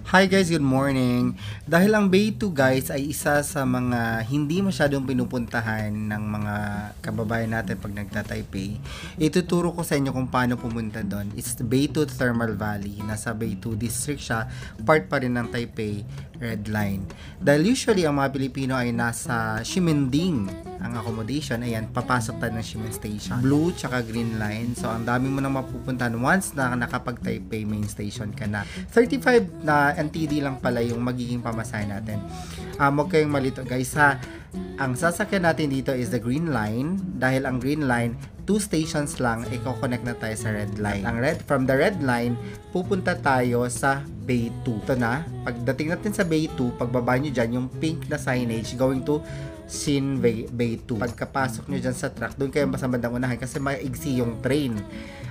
Hi guys, good morning. Dahil ang Bay 2 guys ay isa sa mga hindi masyadong pinupuntahan ng mga kababayan natin pag nagta-Taipei, ituturo ko sa inyo kung paano pumunta doon. It's the Bay 2 Thermal Valley. Nasa Bay 2 district siya, part pa rin ng Taipei Red Line. Dahil usually ang mga Pilipino ay nasa Ximending ang accommodation. Ayan, papasok tayo ng Ximen Station. Blue tsaka green line. So, ang dami mo nang mapupuntahan once na nakapag-Taipei main station ka na. 35 na NTD lang pala yung magiging pamasahe natin. Huwag kayong malito guys ha. Ang sasakyan natin dito is the green line. Dahil ang green line, 2 stations lang, i-connect na tayo sa red line. From the red line, pupunta tayo sa Bay 2. Ito na, pagdating natin sa Bay 2, pagbaba nyo dyan, yung pink na signage going to Xin Bay 2. Pagkapasok nyo dyan sa truck, doon kayo sa bandang unahan kasi maigsi yung train.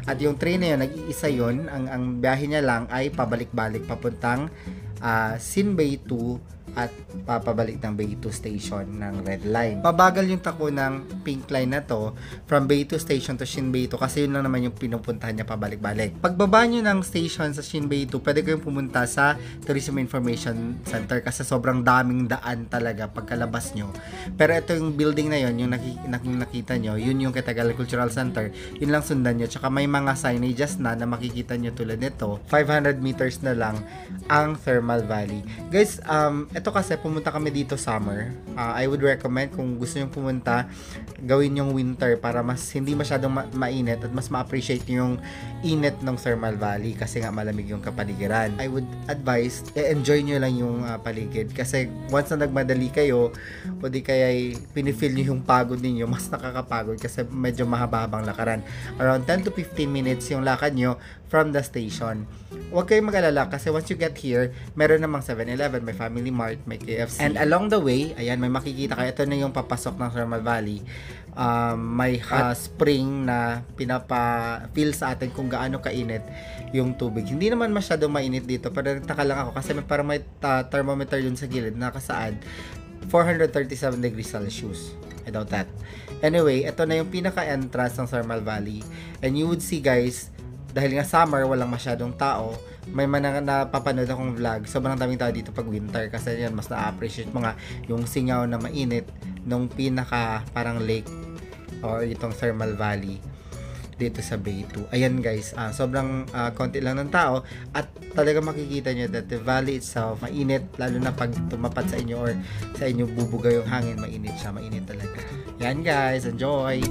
At yung train na yun, nag-iisa yun. Ang biyahe niya lang ay pabalik-balik papuntang Xin Bay 2 at papabalik ng Bay 2 station ng red line. Pabagal yung takbo ng pink line na to from Bay 2 station to Xin Bay 2 kasi yun lang naman yung pinupuntahan niya pabalik-balik. Pagbaba nyo ng station sa Xin Bay 2, pwede kayong pumunta sa Tourism Information Center kasi sobrang daming daan talaga pagkalabas nyo. Pero ito yung building na yun, yung nakita nyo, yun yung Kitagal Cultural Center, yun lang sundan nyo. Tsaka may mga signages na makikita nyo tulad nito, 500 meters na lang ang Thermal Valley. Guys, ito kasi pumunta kami dito summer. I would recommend kung gusto nyo pumunta, gawin yung winter para mas hindi masyadong mainit at mas ma-appreciate nyo yung init ng Thermal Valley kasi nga malamig yung kapaligiran. I would advise, enjoy nyo lang yung paligid kasi once na nagmadali kayo o di kaya pinifeel nyo yung pagod ninyo, mas nakakapagod kasi medyo mahaba-habang lakaran. Around 10 to 15 minutes yung lakad nyo from the station. Huwag kayong mag-alala kasi once you get here, meron namang 7-Eleven, may Family Mart, may KFC. And along the way, ayan, may makikita kayo. Ito na yung papasok ng Thermal Valley. May spring na pinapa-feel sa atin kung gaano kainit yung tubig. Hindi naman masyadong mainit dito, pero nagtaka lang ako kasi parang may thermometer yun sa gilid nakasaad 437 degrees Celsius. I doubt that. Anyway, ito na yung pinaka-entrance ng Thermal Valley. And you would see guys, dahil nga summer, walang masyadong tao, may napapanood akong vlog, sobrang daming tao dito pag winter kasi yan, mas na-appreciate mga yung singaw na mainit nung pinaka parang lake or itong Thermal Valley dito sa Bay 2. Ayan guys, sobrang konti lang ng tao at talaga makikita nyo that the valley itself, mainit, lalo na pag tumapat sa inyo or sa inyo bubuga yung hangin, mainit siya, mainit talaga. Yan guys, enjoy!